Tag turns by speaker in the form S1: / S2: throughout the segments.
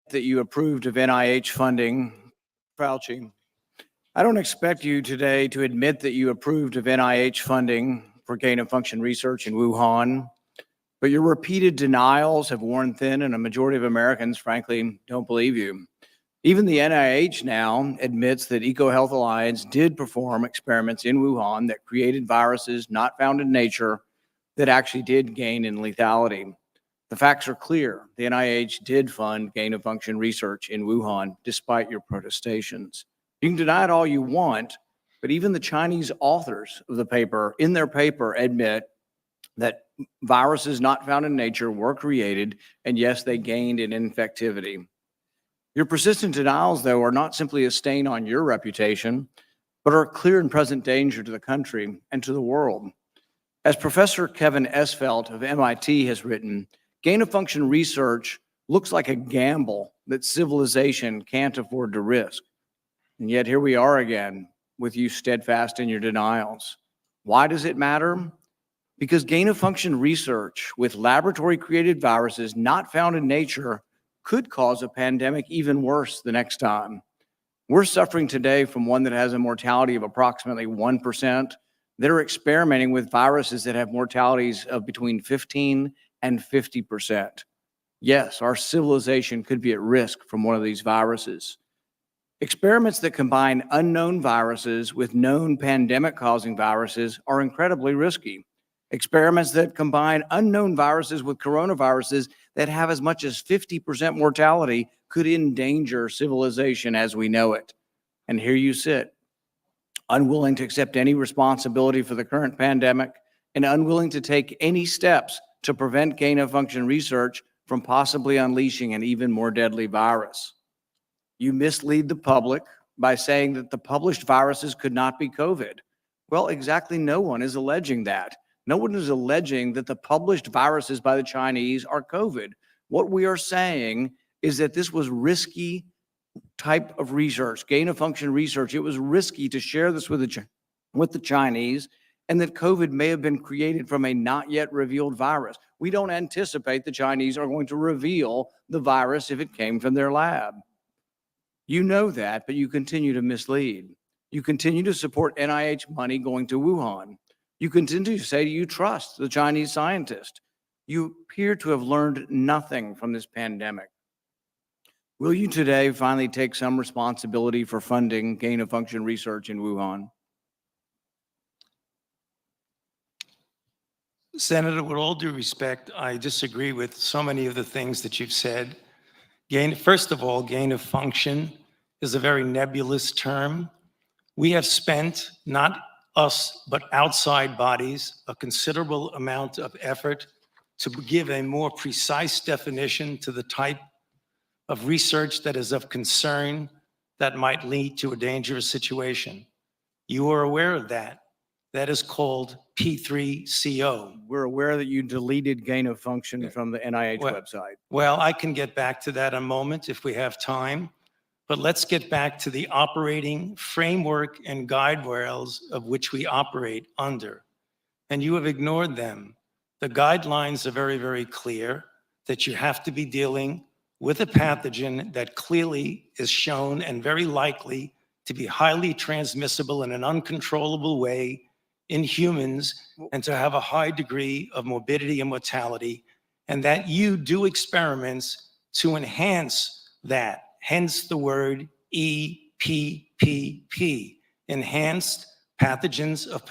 S1: that you approved of NIH funding, F-ouchie. I don't expect you today to admit that you approved of NIH funding for gain-of-function research in Wuhan, but your repeated denials have worn thin, and a majority of Americans, frankly, don't believe you. Even the NIH now admits that EcoHealth Alliance did perform experiments in Wuhan that created viruses not found in nature that actually did gain in lethality. The facts are clear. The NIH did fund gain-of-function research in Wuhan, despite your protestations. You can deny it all you want, but even the Chinese authors of the paper, in their paper, admit that viruses not found in nature were created, and yes, they gained in infectivity. Your persistent denials, though, are not simply a stain on your reputation, but are a clear and present danger to the country and to the world. As Professor Kevin Esfelt of MIT has written, gain-of-function research looks like a gamble that civilization can't afford to risk. And yet here we are again, with you steadfast in your denials. Why does it matter? Because gain-of-function research with laboratory-created viruses not found in nature could cause a pandemic even worse the next time. We're suffering today from one that has a mortality of approximately 1%. They're experimenting with viruses that have mortalities of between 15 and 50%. Yes, our civilization could be at risk from one of these viruses. Experiments that combine unknown viruses with known pandemic-causing viruses are incredibly risky. Experiments that combine unknown viruses with coronaviruses that have as much as 50% mortality could endanger civilization as we know it. And here you sit, unwilling to accept any responsibility for the current pandemic and unwilling to take any steps to prevent gain-of-function research from possibly unleashing an even more deadly virus. You mislead the public by saying that the published viruses could not be COVID. Well, exactly no one is alleging that. No one is alleging that the published viruses by the Chinese are COVID. What we are saying is that this was risky type of research, gain-of-function research. It was risky to share this with the Chinese, and that COVID may have been created from a not yet revealed virus. We don't anticipate the Chinese are going to reveal the virus if it came from their lab. You know that, but you continue to mislead. You continue to support NIH money going to Wuhan. You continue to say you trust the Chinese scientist. You appear to have learned nothing from this pandemic. Will you today finally take some responsibility for funding gain-of-function research in Wuhan?
S2: Senator, with all due respect, I disagree with so many of the things that you've said. First of all, gain of function is a very nebulous term. We have spent, not us, but outside bodies, a considerable amount of effort to give a more precise definition to the type of research that is of concern that might lead to a dangerous situation. You are aware of that. That is called P3CO.
S1: We're aware that you deleted gain-of-function from the NIH website.
S2: Well, I can get back to that in a moment if we have time, but let's get back to the operating framework and guide rails of which we operate under. And you have ignored them. The guidelines are very, very clear that you have to be dealing with a pathogen that clearly is shown and very likely to be highly transmissible in an uncontrollable way in humans and to have a high degree of morbidity and mortality, and that you do experiments to enhance that, hence the word EPPP, enhanced pathogens of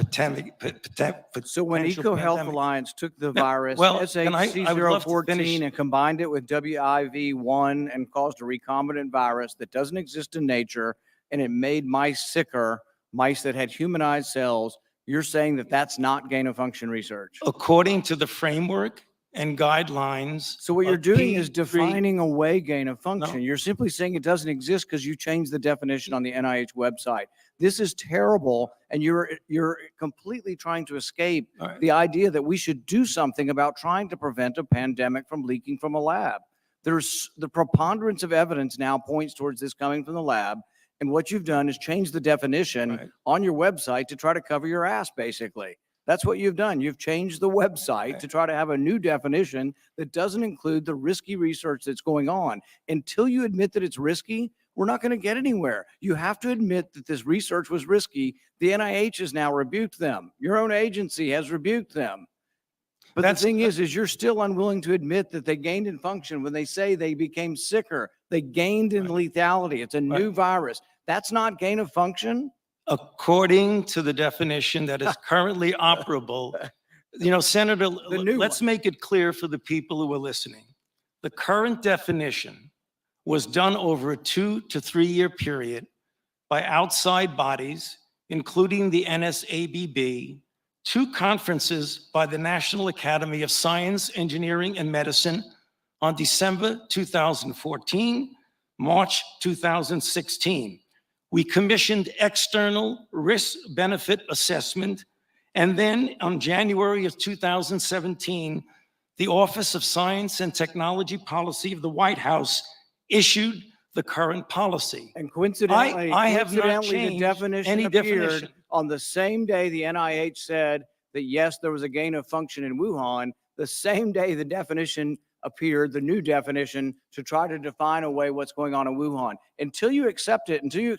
S1: So when EcoHealth Alliance took the virus, SHC014, and combined it with WIV1 and caused a recombinant virus that doesn't exist in nature, and it made mice sicker, mice that had humanized cells, you're saying that that's not gain-of-function research?
S2: According to the framework and guidelines.
S1: So what you're doing is defining away gain-of-function. No. You're simply saying it doesn't exist because you changed the definition on the NIH website. This is terrible, and you're completely trying to escape the idea that we should do something about trying to prevent a pandemic from leaking from a lab. There's the preponderance of evidence now points towards this coming from the lab. And what you've done is change the definition on your website to try to cover your ass, basically. That's what you've done. You've changed the website to try to have a new definition that doesn't include the risky research that's going on. Until you admit that it's risky, we're not going to get anywhere. You have to admit that this research was risky. The NIH has now rebuked them. Your own agency has rebuked them. But the thing is you're still unwilling to admit that they gained in function when they say they became sicker. They gained in lethality. It's a new virus. That's not gain of function.
S2: According to the definition that is currently operable, Senator, let's make it clear for the people who are listening. The current definition was done over a 2 to 3 year period by outside bodies, including the NSABB, 2 conferences by the National Academy of Science, Engineering, and Medicine on December 2014, March 2016. We commissioned external risk-benefit assessment, and then on January of 2017, the Office of Science and Technology Policy of the White House issued the current policy.
S1: And coincidentally,
S2: I have not
S1: the
S2: changed
S1: definition
S2: any
S1: appeared
S2: definition.
S1: on the same day the NIH said that, yes, there was a gain of function in Wuhan. The same day the definition appeared, the new definition, to try to define away what's going on in Wuhan. Until you accept it, until you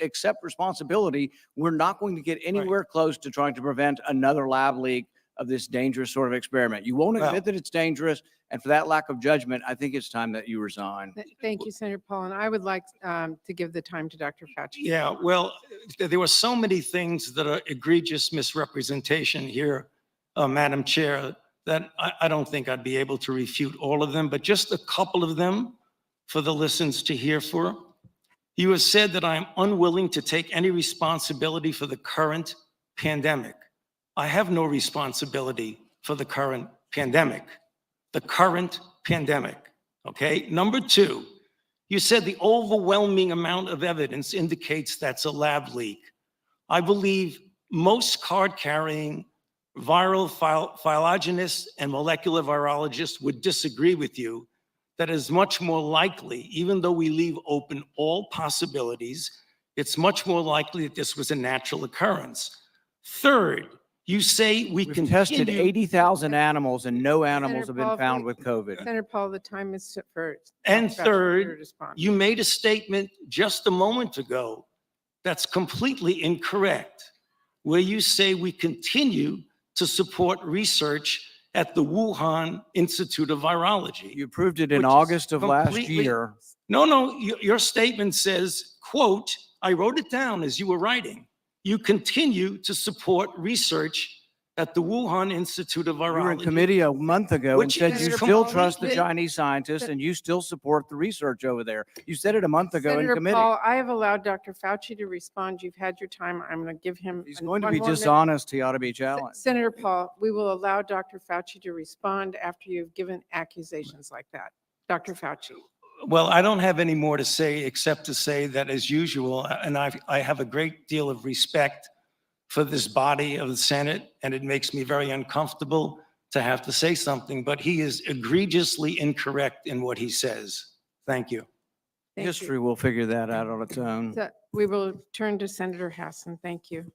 S1: accept responsibility, we're not going to get anywhere close to trying to prevent another lab leak of this dangerous sort of experiment. You won't admit that it's dangerous, and for that lack of judgment, I think it's time that you resign.
S3: Thank you, Senator Paul. And I would like to give the time to Dr. Fauci.
S2: Yeah, well, there were so many things that are egregious misrepresentation here, Madam Chair, that I don't think I'd be able to refute all of them, but just a couple of them for the listeners to hear for. You have said that I'm unwilling to take any responsibility for the current pandemic. I have no responsibility for the current pandemic. The current pandemic, okay? Number 2, you said the overwhelming amount of evidence indicates that's a lab leak. I believe most card-carrying viral phylogenists and molecular virologists would disagree with you that is much more likely, even though we leave open all possibilities, it's much more likely that this was a natural occurrence. Third, you say
S1: We've tested 80,000 animals and no animals have been found with COVID.
S3: Senator Paul, the time is for.
S2: And
S3: Dr. Fauci to
S2: third,
S3: respond.
S2: you made a statement just a moment ago that's completely incorrect, where you say we continue to support research at the Wuhan Institute of Virology.
S1: You approved it in
S2: Which is
S1: August of last
S2: completely-
S1: year.
S2: No, your statement says, quote, I wrote it down as you were writing. You continue to support research at the Wuhan Institute of
S1: You were in
S2: Virology.
S1: committee a month ago and
S2: Which
S1: said
S3: is
S1: you still
S3: completely-
S1: trust the Chinese scientists and you still support the research over there. You said it a month ago in
S3: Senator
S1: committee.
S3: Paul, I have allowed Dr. Fauci to respond. You've had your time. I'm going to give him.
S1: He's going to
S3: one
S1: be
S3: more minute.
S1: dishonest. He ought to be challenged.
S3: Senator Paul, we will allow Dr. Fauci to respond after you've given accusations like that. Dr. Fauci.
S2: Well, I don't have any more to say except to say that, as usual, and I have a great deal of respect for this body of the Senate, and it makes me very uncomfortable to have to say something, but he is egregiously incorrect in what he says. Thank you.
S3: Thank you.
S1: History will figure that out on its own.
S3: So we will turn to Senator Hassan. Thank you.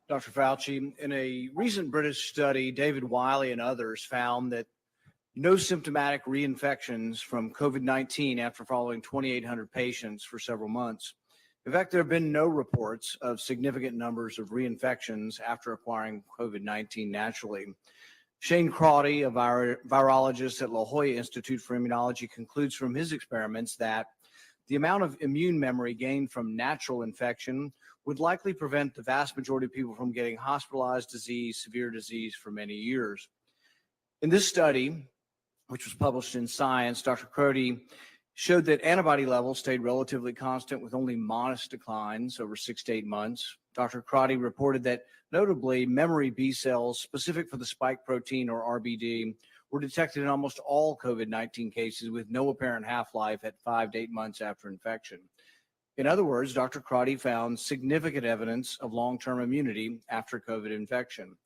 S1: Dr. Fauci, in a recent British study, David Wiley and others found that no symptomatic reinfections from COVID-19 after following 2,800 patients for several months. In fact, there have been no reports of significant numbers of reinfections after acquiring COVID-19 naturally. Shane Crotty, a virologist at La Jolla Institute for Immunology, concludes from his experiments that the amount of immune memory gained from natural infection would likely prevent the vast majority of people from getting hospitalized disease, severe disease for many years. In this study, which was published in Science, Dr. Crotty showed that antibody levels stayed relatively constant with only modest declines over 6 to 8 months. Dr. Crotty reported that notably memory B cells specific for the spike protein or RBD were detected in almost all COVID-19 cases with no apparent half-life at 5 to 8 months after infection. In other words, Dr. Crotty found significant evidence of long-term immunity after COVID infection.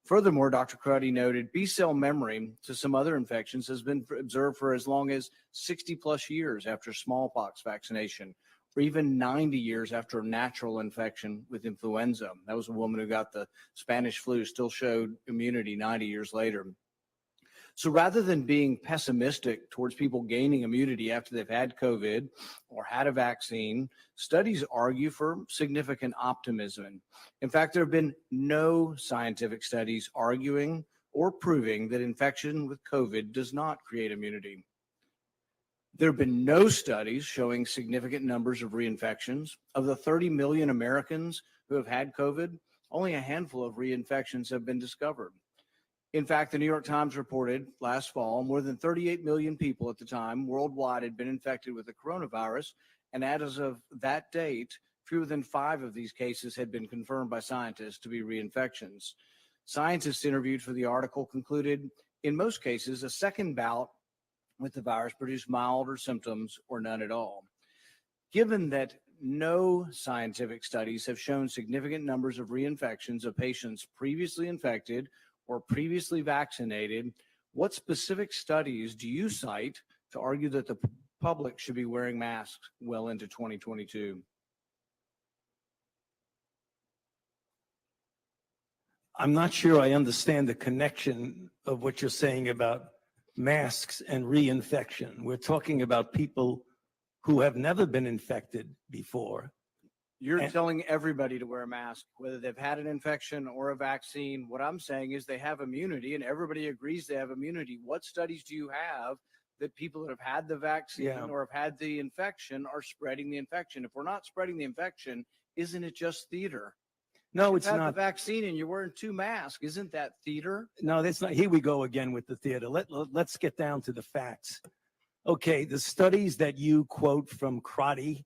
S1: Furthermore, Dr. Crotty noted B-cell memory to some other infections has been observed for as long as 60 plus years after smallpox vaccination, or even 90 years after a natural infection with influenza. That was a woman who got the Spanish flu, still showed immunity 90 years later. So rather than being pessimistic towards people gaining immunity after they've had COVID or had a vaccine, studies argue for significant optimism. In fact, there have been no scientific studies arguing or proving that infection with COVID does not create immunity. There have been no studies showing significant numbers of reinfections. Of the 30 million Americans who have had COVID, only a handful of reinfections have been discovered. In fact, the New York Times reported last fall more than 38 million people at the time worldwide had been infected with the coronavirus, and as of that date, fewer than 5 of these cases had been confirmed by scientists to be reinfections. Scientists interviewed for the article concluded, in most cases, a second bout with the virus produced milder symptoms or none at all. Given that no scientific studies have shown significant numbers of reinfections of patients previously infected or previously vaccinated, what specific studies do you cite to argue that the public should be wearing masks well into 2022?
S2: I'm not sure I understand the connection of what you're saying about masks and reinfection. We're talking about people who have never been infected before.
S1: You're telling everybody to wear a mask, whether they've had an infection or a vaccine. What I'm saying is they have immunity, and everybody agrees they have immunity. What studies do you have that people that have had the vaccine or have had the infection are spreading the infection? If we're not spreading the infection, isn't it just theater?
S2: No, it's
S1: not.
S2: not.
S1: The vaccine and you're wearing 2 masks. Isn't that theater?
S2: No, that's not. Here we go again with the theater. Let's get down to the facts. Okay, the studies that you quote from Crotty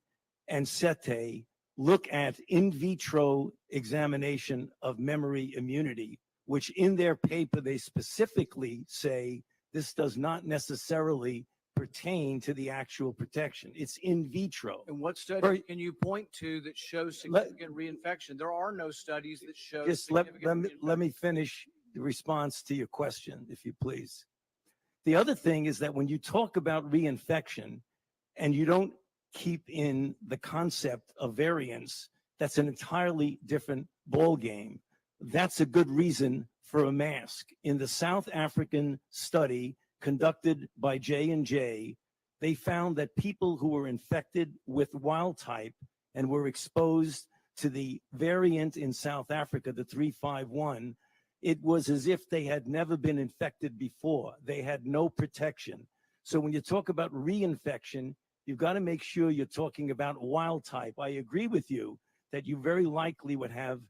S2: and Sete look at in vitro examination of memory immunity, which in their paper, they specifically say this does not necessarily pertain to the actual protection. It's in vitro.
S1: And what study can you point to that shows significant reinfection? There are no studies that show
S2: Just let me finish the response to your question, if you please. The other thing is that when you talk about reinfection and you don't keep in the concept of variants, that's an entirely different ball game. That's a good reason for a mask. In the South African study conducted by J&J, they found that people who were infected with wild type and were exposed to the variant in South Africa, the 351, it was as if they had never been infected before. They had no protection. So when you talk about reinfection, you've got to make sure you're talking about wild type. I agree with you that you very likely would have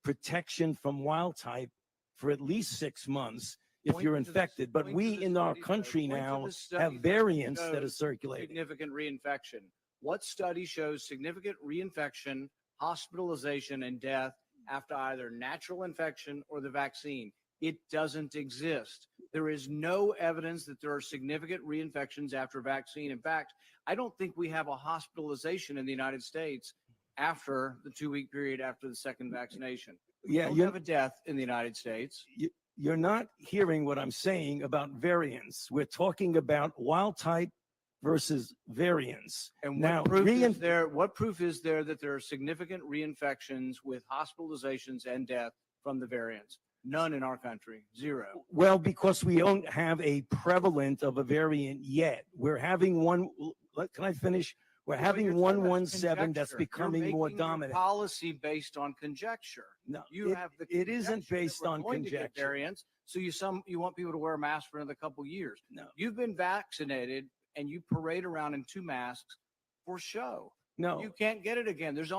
S2: protection from wild type for at least 6 months if you're infected. But we in our country now have variants that are circulating.
S1: Significant reinfection. What study shows significant reinfection, hospitalization, and death after either natural infection or the vaccine? It doesn't exist. There is no evidence that there are significant reinfections after vaccine. In fact, I don't think we have a hospitalization in the United States after the 2-week period after the second vaccination.
S2: Yeah,
S1: you have a death in the United States.
S2: You're not hearing what I'm saying about variants. We're talking about wild type versus variants.
S1: And
S2: now,
S1: what proof is there that there are significant reinfections with hospitalizations and death from the variants? None in our country. Zero.
S2: Well, because we don't have a prevalent of a variant yet. We're having one. Can I finish? We're having 117 that's becoming more dominant.
S1: Policy based on conjecture.
S2: No,
S1: it
S2: isn't based on conjecture.
S1: Variants, so you want people to wear a mask for another couple years.
S2: No,
S1: you've been vaccinated and you parade around in 2 masks for show.
S2: No,
S1: you can't get it again. There's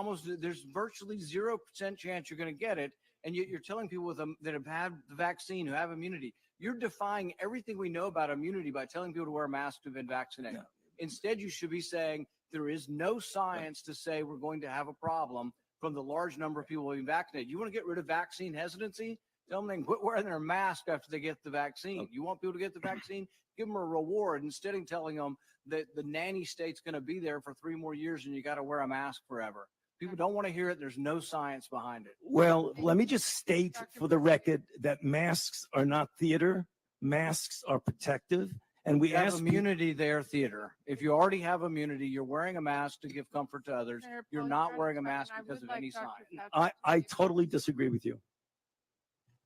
S1: virtually 0% chance you're going to get it, and you're telling people that have had the vaccine who have immunity. You're defying everything we know about immunity by telling people to wear a mask who've been vaccinated. No. Instead, you should be saying there is no science to say we're going to have a problem from the large number of people being vaccinated. You want to get rid of vaccine hesitancy? Tell them they can quit wearing their mask after they get the vaccine. You want people to get the vaccine? Give them a reward instead of telling them that the nanny state's going to be there for 3 more years and you got to wear a mask forever. People don't want to hear it. There's no science behind it.
S4: Well, let me just state for the record that masks are not theater. Masks are protective. And we
S1: You have
S4: ask people-
S1: immunity there, theater. If you already have immunity, you're wearing a mask to give comfort to others.
S3: Mayor
S1: You're
S3: Pro
S1: not
S3: Tem,
S1: wearing a
S3: and
S1: mask
S3: I
S1: because
S3: would
S1: of any
S3: like Dr.
S1: science.
S3: Fauci
S4: I
S3: to-
S4: totally disagree with you.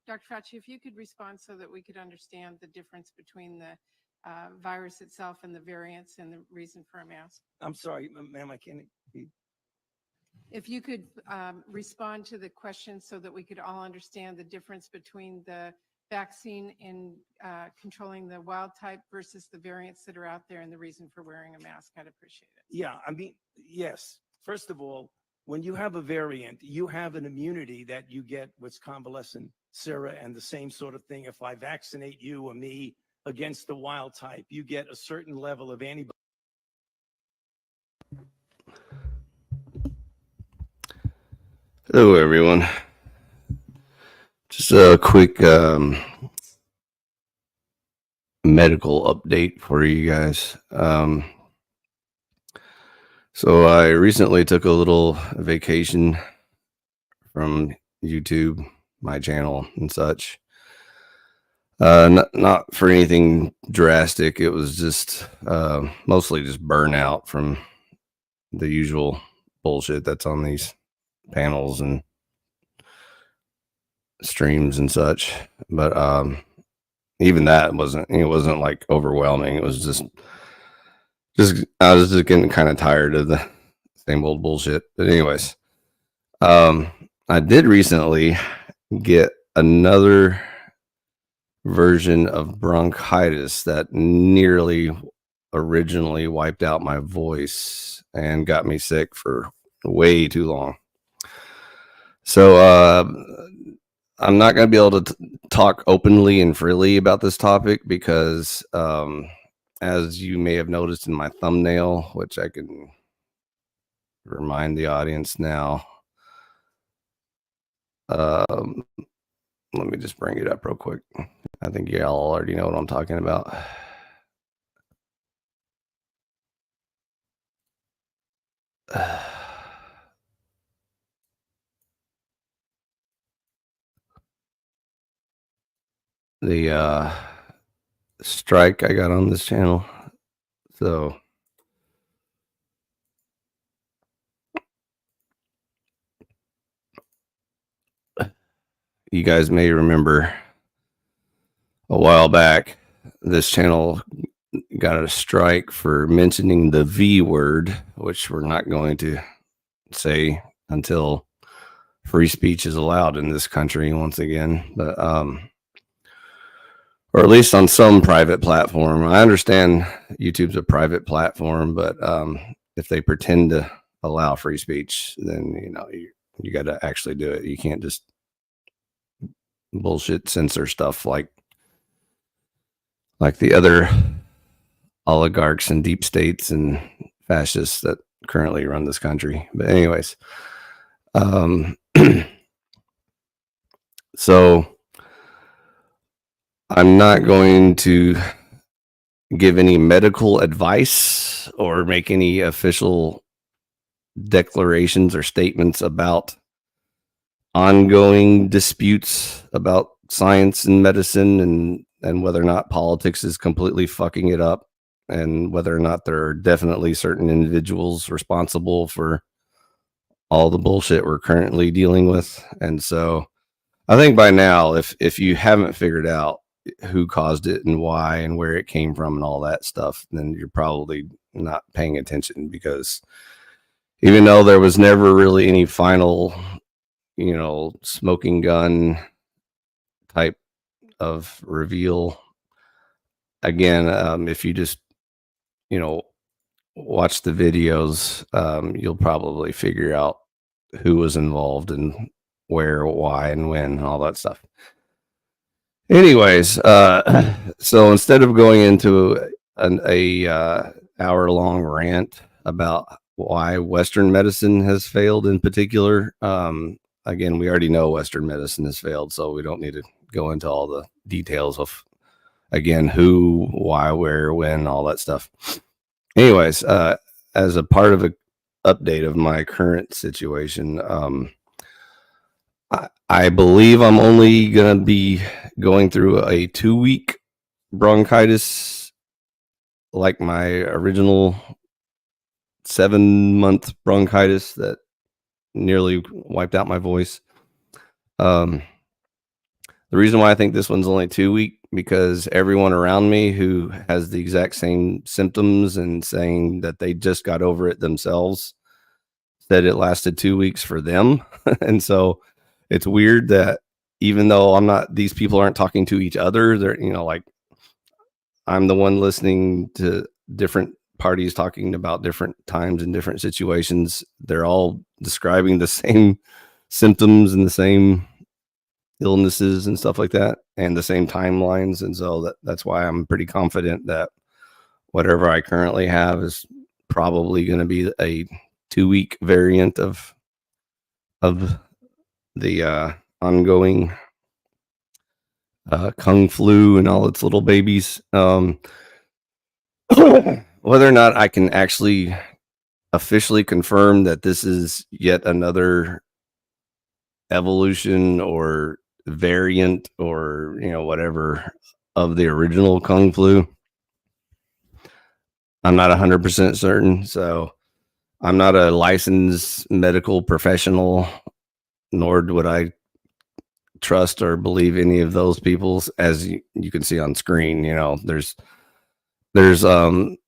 S3: Dr. Fauci, if you could respond so that we could understand the difference between the virus itself and the variants and the reason for a mask.
S4: I'm sorry, ma'am, I can't.
S3: If you could respond to the question so that we could all understand the difference between the vaccine in controlling the wild type versus the variants that are out there and the reason for wearing a mask, I'd appreciate it.
S4: Yeah, I mean, yes. First of all, when you have a variant, you have an immunity that you get what's convalescent sera and the same sort of thing. If I vaccinate you or me against the wild type, you get a certain level of antibody.
S5: Hello, everyone. Just a quick medical update for you guys. So I recently took a little vacation from YouTube, my channel and such. Not for anything drastic. It was just mostly just burnout from the usual bullshit that's on these panels and streams and such. But even that wasn't like overwhelming. It was just I was just getting kind of tired of the same old bullshit. But anyways, I did recently get another version of bronchitis that nearly originally wiped out my voice and got me sick for way too long. So I'm not going to be able to talk openly and freely about this topic because as you may have noticed in my thumbnail, which I can remind the audience now, let me just bring it up real quick. I think y'all already know what I'm talking about. The strike I got on this channel. So you guys may remember a while back, this channel got a strike for mentioning the V word, which we're not going to say until free speech is allowed in this country once again. But or at least on some private platform. I understand YouTube's a private platform, but if they pretend to allow free speech, then you got to actually do it. You can't just bullshit censor stuff like the other oligarchs and deep states and fascists that currently run this country. But anyways, so I'm not going to give any medical advice or make any official declarations or statements about ongoing disputes about science and medicine and whether or not politics is completely fucking it up and whether or not there are definitely certain individuals responsible for all the bullshit we're currently dealing with. And so I think by now, if you haven't figured out who caused it and why and where it came from and all that stuff, then you're probably not paying attention, because even though there was never really any final, smoking gun type of reveal, again, if you just, watch the videos, you'll probably figure out who was involved and where, why, and when, and all that stuff. Anyways, so instead of going into a hour-long rant about why Western medicine has failed in particular, I again, we already know Western medicine has failed, so we don't need to go into all the details of, again, who, why, where, when, all that stuff. Anyways, as a part of an update of my current situation, I believe I'm only going to be going through a 2-week bronchitis, like my original 7-month bronchitis that nearly wiped out my voice. The reason why I think this one's only 2 week, because everyone around me who has the exact same symptoms and saying that they just got over it themselves said it lasted 2 weeks for them. And so it's weird that even though these people aren't talking to each other, they're, like, I'm the one listening to different parties talking about different times and different situations. They're all describing the same symptoms and the same illnesses and stuff like that, and the same timelines. And so that's why I'm pretty confident that whatever I currently have is probably going to be a 2-week variant of the ongoing Kung flu and all its little babies. Whether or not I can actually officially confirm that this is yet another evolution or variant or whatever of the original Kung flu, I'm not 100% certain. So I'm not a licensed medical professional, nor would I trust or believe any of those people. As you can see on screen, there's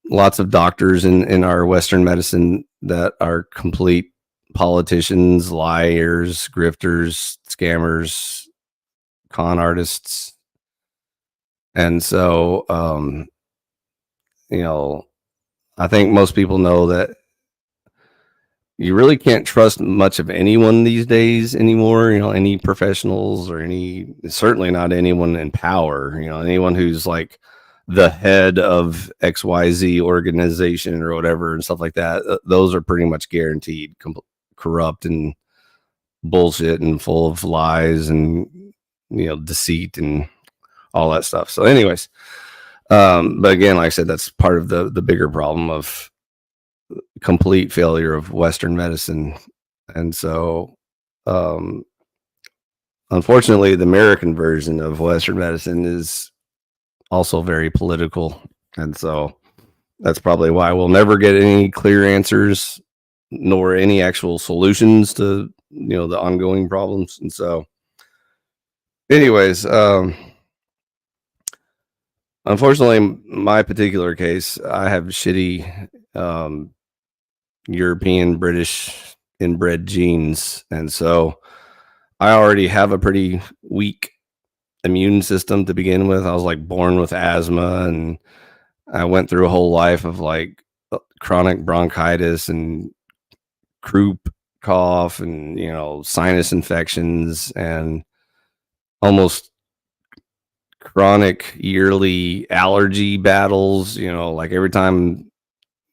S5: lots of doctors in our Western medicine that are complete politicians, liars, grifters, scammers, con artists. And so, I think most people know that you really can't trust much of anyone these days anymore. Any professionals or certainly not anyone in power, anyone who's like the head of XYZ organization or whatever and stuff like that. Those are pretty much guaranteed corrupt and bullshit and full of lies and, deceit and all that stuff. So anyways, but again, like I said, that's part of the bigger problem of complete failure of Western medicine. And so, unfortunately, the American version of Western medicine is also very political. And so that's probably why we'll never get any clear answers nor any actual solutions to, the ongoing problems. And so anyways, unfortunately, my particular case, I have shitty European, British inbred genes. And so I already have a pretty weak immune system to begin with. I was like born with asthma, and I went through a whole life of like chronic bronchitis and croup cough and, sinus infections and almost chronic yearly allergy battles. Like every time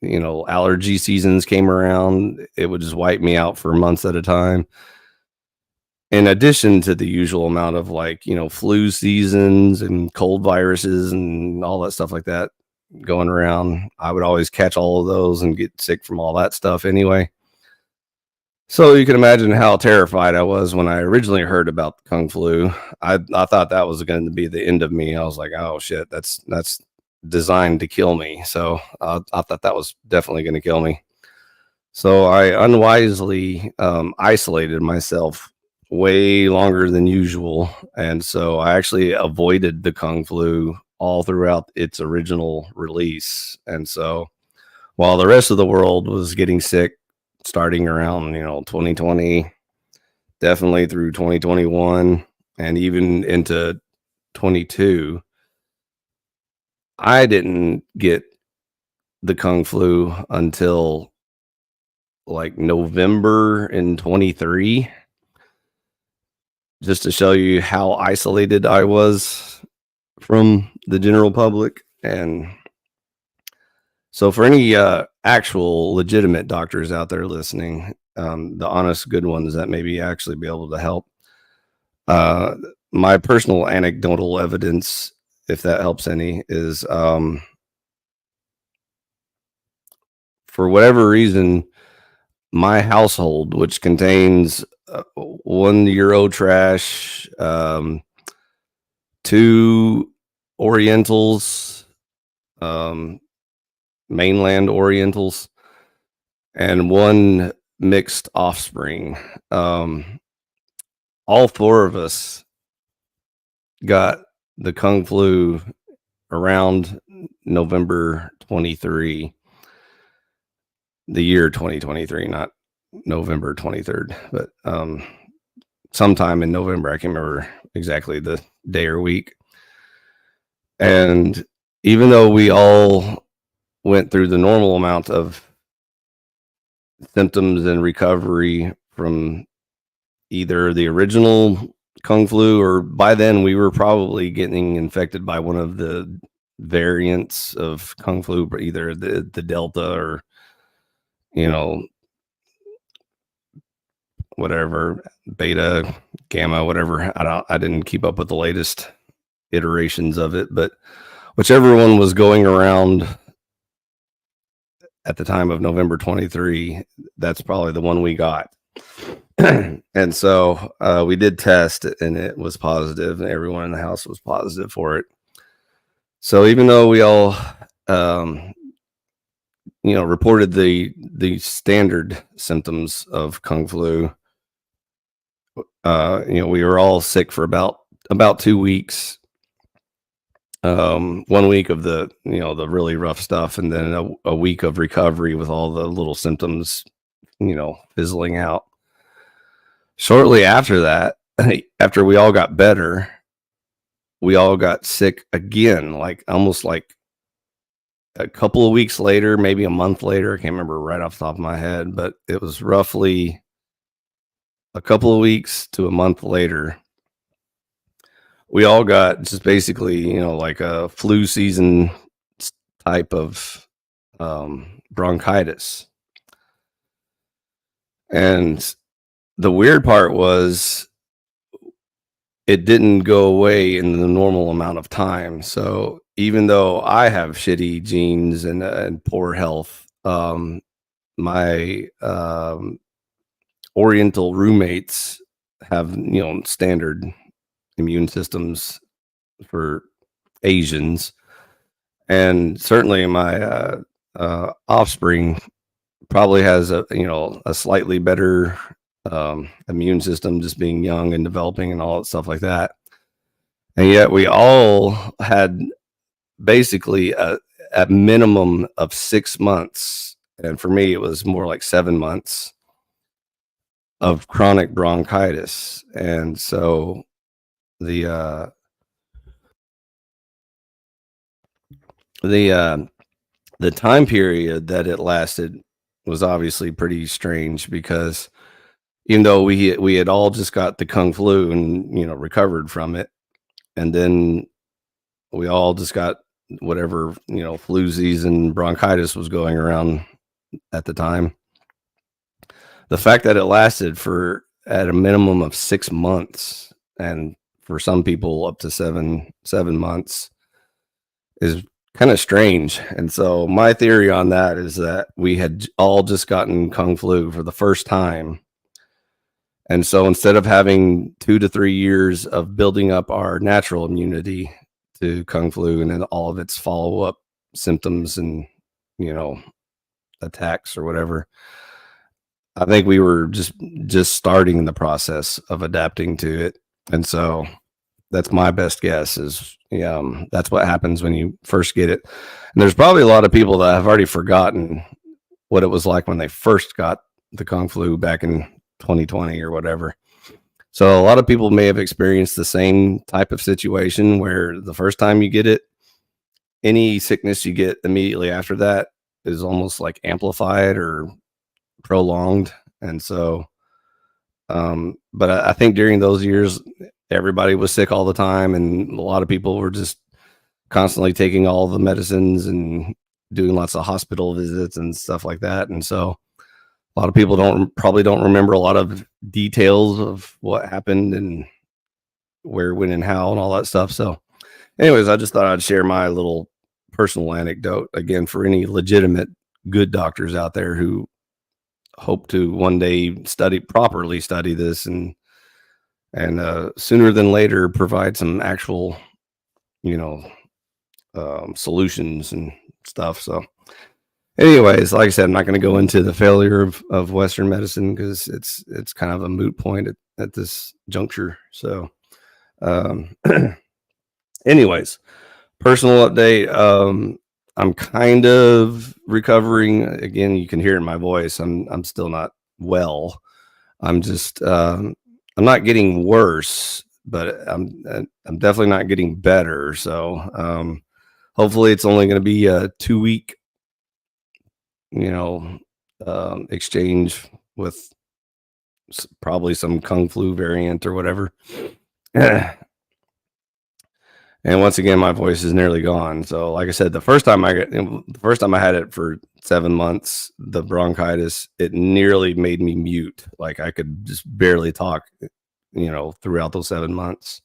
S5: allergy seasons came around, it would just wipe me out for months at a time, in addition to the usual amount of like flu seasons and cold viruses and all that stuff like that going around. I would always catch all of those and get sick from all that stuff anyway. So you can imagine how terrified I was when I originally heard about the Kung flu. I thought that was going to be the end of me. I was like, oh shit, that's designed to kill me. So I thought that was definitely going to kill me. So I unwisely isolated myself way longer than usual. And so I actually avoided the Kung flu all throughout its original release. And so while the rest of the world was getting sick starting around 2020, definitely through 2021 and even into 22, I didn't get the Kung flu until like November in 23, just to show you how isolated I was from the general public. And so for any actual legitimate doctors out there listening, the honest, good ones that maybe actually be able to help. My personal anecdotal evidence, if that helps any, is for whatever reason, my household, which contains 1 Euro trash, 2 Orientals, mainland Orientals, and 1 mixed offspring. All 4 of us got the Kung flu around November 23, the year 2023, not November 23rd, but sometime in November. I can't remember exactly the day or week. And even though we all went through the normal amount of symptoms and recovery from either the original Kung flu, or by then we were probably getting infected by one of the variants of Kung flu, but either the Delta or, you know, whatever, beta, gamma, whatever. I didn't keep up with the latest iterations of it, but whichever one was going around at the time of November 23, that's probably the one we got. And so we did test, and it was positive, and everyone in the house was positive for it. So even though we all, reported the standard symptoms of Kung flu, we were all sick for about 2 weeks. 1 week of the really rough stuff, and then a week of recovery with all the little symptoms, fizzling out. Shortly after that, after we all got better, we all got sick again, like almost like a couple of weeks later, maybe a month later. I can't remember right off the top of my head, but it was roughly a couple of weeks to a month later. We all got just basically, like a flu season type of bronchitis. And the weird part was it didn't go away in the normal amount of time. So even though I have shitty genes and poor health, my Oriental roommates have, standard immune systems for Asians. And certainly my offspring probably has a slightly better immune system, just being young and developing and all that stuff like that. And yet we all had basically a minimum of 6 months, and for me it was more like 7 months of chronic bronchitis. And so the time period that it lasted was obviously pretty strange, because even though we had all just got the Kung flu and recovered from it, and then we all just got whatever flu season bronchitis was going around at the time. The fact that it lasted for at a minimum of 6 months, and for some people up to seven months, is kind of strange. And so my theory on that is that we had all just gotten Kung flu for the first time. And so instead of having 2 to 3 years of building up our natural immunity to Kung flu and then all of its follow-up symptoms and, attacks or whatever, I think we were just starting the process of adapting to it. And so that's my best guess is, that's what happens when you first get it. And there's probably a lot of people that have already forgotten what it was like when they first got the Kung flu back in 2020 or whatever. So a lot of people may have experienced the same type of situation where the first time you get it, any sickness you get immediately after that is almost like amplified or prolonged. And so, but I think during those years, everybody was sick all the time, and a lot of people were just constantly taking all the medicines and doing lots of hospital visits and stuff like that. And so A lot of people probably don't remember a lot of details of what happened and where, when, and how, and all that stuff. So, anyways, I just thought I'd share my little personal anecdote again for any legitimate good doctors out there who hope to one day properly study this and sooner than later provide some actual, solutions and stuff. So anyways, like I said, I'm not going to go into the failure of Western medicine because it's kind of a moot point at this juncture. So, anyways, personal update. I'm kind of recovering. Again, you can hear it in my voice. I'm still not well. I'm just I'm not getting worse, but I'm definitely not getting better. So hopefully it's only going to be a 2-week exchange with probably some Kung Flu variant or whatever. And once again, my voice is nearly gone. So, like I said, the first time I had it for 7 months, the bronchitis, it nearly made me mute. Like I could just barely talk, throughout those 7 months.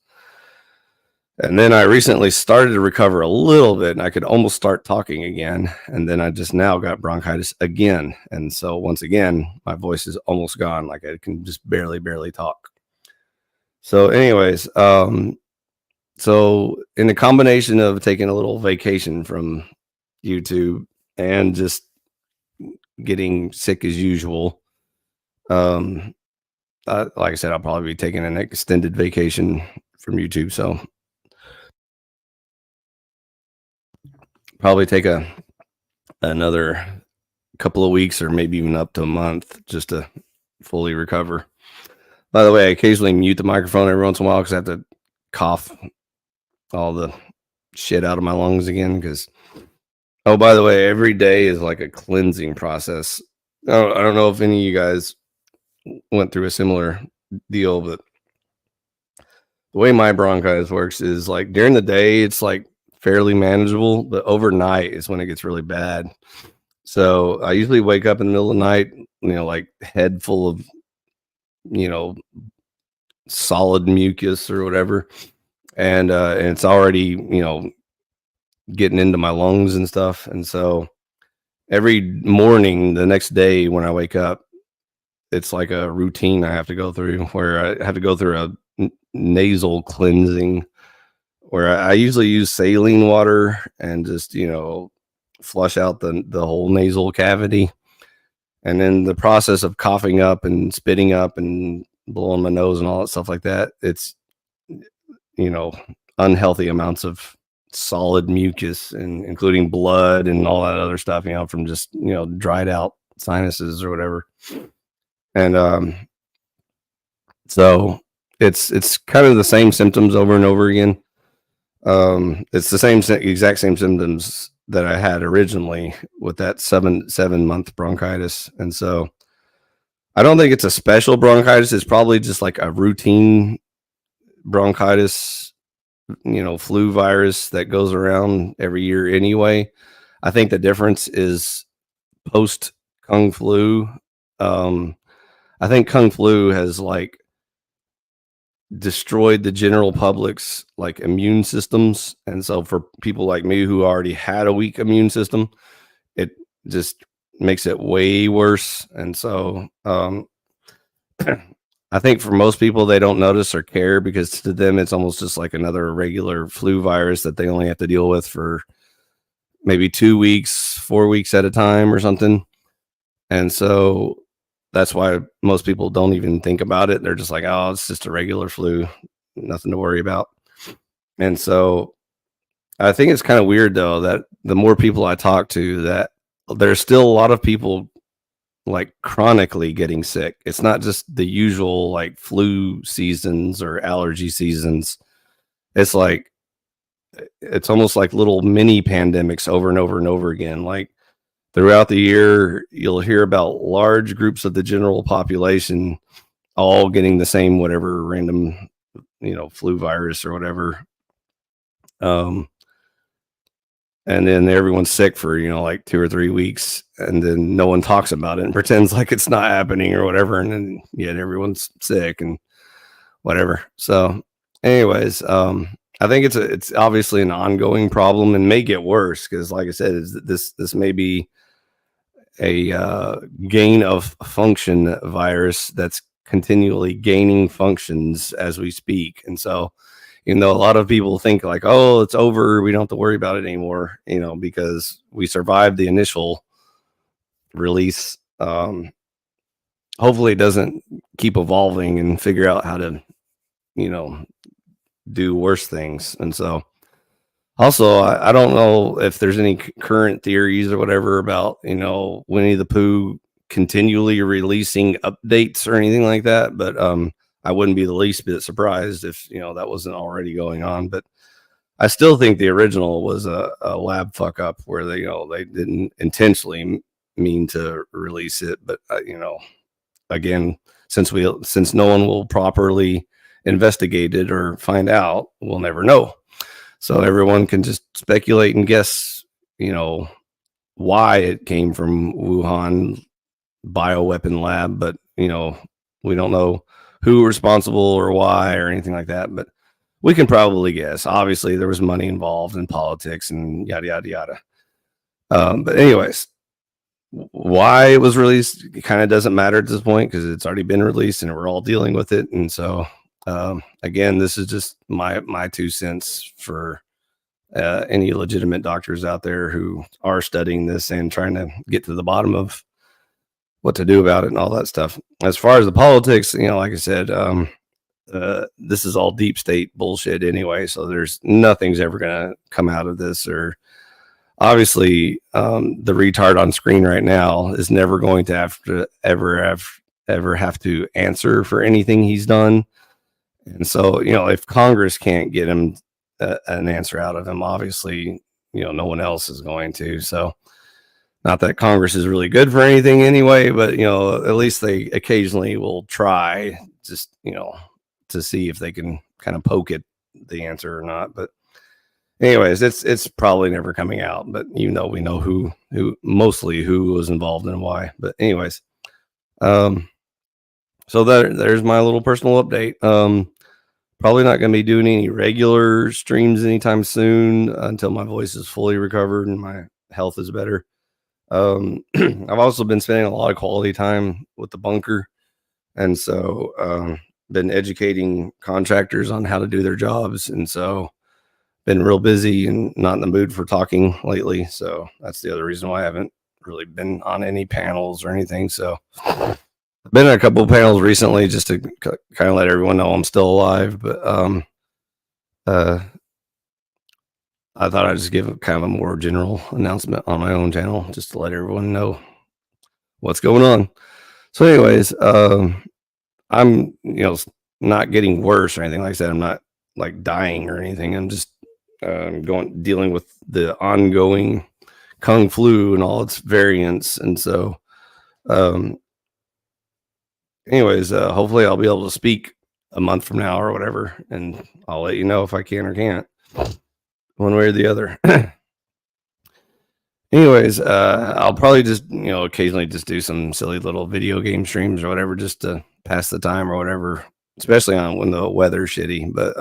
S5: And then I recently started to recover a little bit and I could almost start talking again. And then I just now got bronchitis again. And so once again, my voice is almost gone. Like I can just barely talk. So anyways, so in the combination of taking a little vacation from YouTube and just getting sick as usual, like I said, I'll probably be taking an extended vacation from YouTube. So probably take another couple of weeks or maybe even up to a month just to fully recover. By the way, I occasionally mute the microphone every once in a while because I have to cough all the shit out of my lungs again. Because, oh, by the way, every day is like a cleansing process. I don't know if any of you guys went through a similar deal, but the way my bronchitis works is like during the day, it's like fairly manageable, but overnight is when it gets really bad. So I usually wake up in the middle of the night, like head full of, solid mucus or whatever. And it's already, getting into my lungs and stuff. And so every morning, the next day when I wake up, it's like a routine I have to go through where I have to go through a nasal cleansing where I usually use saline water and just, flush out the whole nasal cavity. And then the process of coughing up and spitting up and blowing my nose and all that stuff like that, it's, unhealthy amounts of solid mucus and including blood and all that other stuff, from just, dried out sinuses or whatever. And so it's kind of the same symptoms over and over again. It's the exact same symptoms that I had originally with that seven month bronchitis. And so I don't think it's a special bronchitis. It's probably just like a routine bronchitis, flu virus that goes around every year anyway. I think the difference is post Kung Flu. I think Kung Flu has like destroyed the general public's like immune systems, and so for people like me who already had a weak immune system, it just makes it way worse. And so I think for most people, they don't notice or care because to them it's almost just like another regular flu virus that they only have to deal with for maybe 2 weeks, 4 weeks at a time or something. And so that's why most people don't even think about it. They're just like, oh, it's just a regular flu, nothing to worry about. And so I think it's kind of weird, though, that the more people I talk to, that there's still a lot of people like chronically getting sick. It's not just the usual like flu seasons or allergy seasons. It's like, it's almost like little mini pandemics over and over and over again. Like throughout the year, you'll hear about large groups of the general population all getting the same, whatever random, flu virus or whatever. and then everyone's sick for, like 2 or 3 weeks, and then no one talks about it and pretends like it's not happening or whatever. And then yet everyone's sick and whatever. So anyways, I think it's obviously an ongoing problem and may get worse because, like I said, this may be a gain of function virus that's continually gaining functions as we speak. And so, a lot of people think like, oh, it's over, we don't have to worry about it anymore, because we survived the initial release. Hopefully it doesn't keep evolving and figure out how to, do worse things. And so also, I don't know if there's any current theories or whatever about, Winnie the Pooh continually releasing updates or anything like that. But I wouldn't be the least bit surprised if, that wasn't already going on. But I still think the original was a lab fuck up where they, they didn't intentionally mean to release it. But, again, since no one will properly investigate it or find out, we'll never know. So everyone can just speculate and guess, why it came from Wuhan bioweapon lab, but we don't know who responsible or why or anything like that. But we can probably guess. Obviously, there was money involved in politics and yada yada yada. But anyways, why it was released kind of doesn't matter at this point because it's already been released and we're all dealing with it. And so again, this is just my 2 cents for any legitimate doctors out there who are studying this and trying to get to the bottom of what to do about it and all that stuff. As far as the politics, like I said, this is all deep state bullshit anyway. So there's nothing's ever going to come out of this. Or obviously, the retard on screen right now is never going to have to ever have to answer for anything he's done. And so, if Congress can't get him an answer out of him, obviously, no one else is going to. So, not that Congress is really good for anything anyway, but, at least they occasionally will try just, to see if they can kind of poke at the answer or not. But anyways, it's probably never coming out, but we know who mostly who was involved and why. But anyways, so there's my little personal update. Probably not going to be doing any regular streams anytime soon until my voice is fully recovered and my health is better. I've also been spending a lot of quality time with the bunker. And so, been educating contractors on how to do their jobs. And so been real busy and not in the mood for talking lately. So that's the other reason why I haven't really been on any panels or anything. So I've been on a couple of panels recently just to kind of let everyone know I'm still alive. But I thought I'd just give kind of a more general announcement on my own channel just to let everyone know what's going on. So anyways, I'm, not getting worse or anything. Like I said, I'm not like dying or anything. I'm just dealing with the ongoing Kung flu and all its variants. And so, anyways, hopefully I'll be able to speak a month from now or whatever, and I'll let you know if I can or can't, one way or the other. Anyways, I'll probably just, occasionally just do some silly little video game streams or whatever, just to pass the time or whatever, especially on when the weather's shitty. But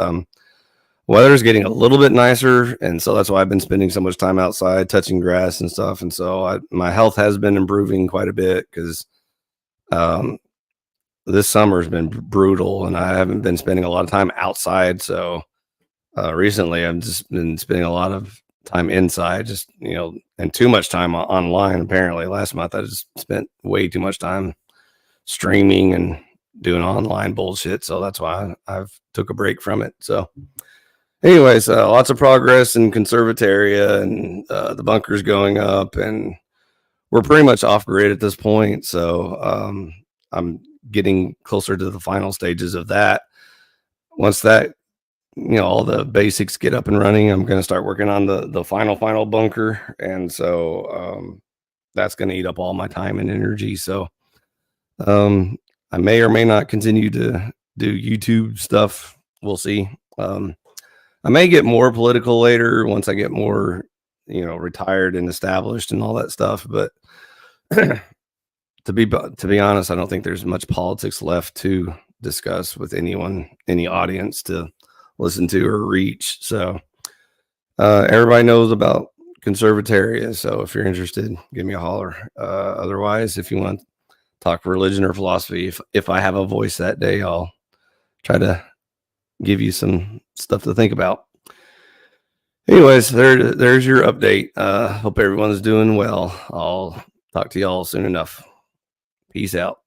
S5: weather's getting a little bit nicer, and so that's why I've been spending so much time outside touching grass and stuff. And so my health has been improving quite a bit because this summer has been brutal, and I haven't been spending a lot of time outside. So recently, I've just been spending a lot of time inside, just and too much time online. Apparently, last month I just spent way too much time streaming and doing online bullshit. So that's why I've took a break from it. So anyways, lots of progress in Conservataria, and the bunker's going up, and we're pretty much off grid at this point. So I'm getting closer to the final stages of that. Once that, all the basics get up and running, I'm going to start working on the final bunker. And so that's going to eat up all my time and energy. So I may or may not continue to do YouTube stuff. We'll see. I may get more political later once I get more, retired and established and all that stuff. But to be honest, I don't think there's much politics left to discuss with any audience to listen to or reach. So everybody knows about Conservataria. So if you're interested, give me a holler. Otherwise, if you want to talk religion or philosophy, if I have a voice that day, I'll try to give you some stuff to think about. Anyways, there's your update. Hope everyone's doing well. I'll talk to y'all soon enough. Peace out.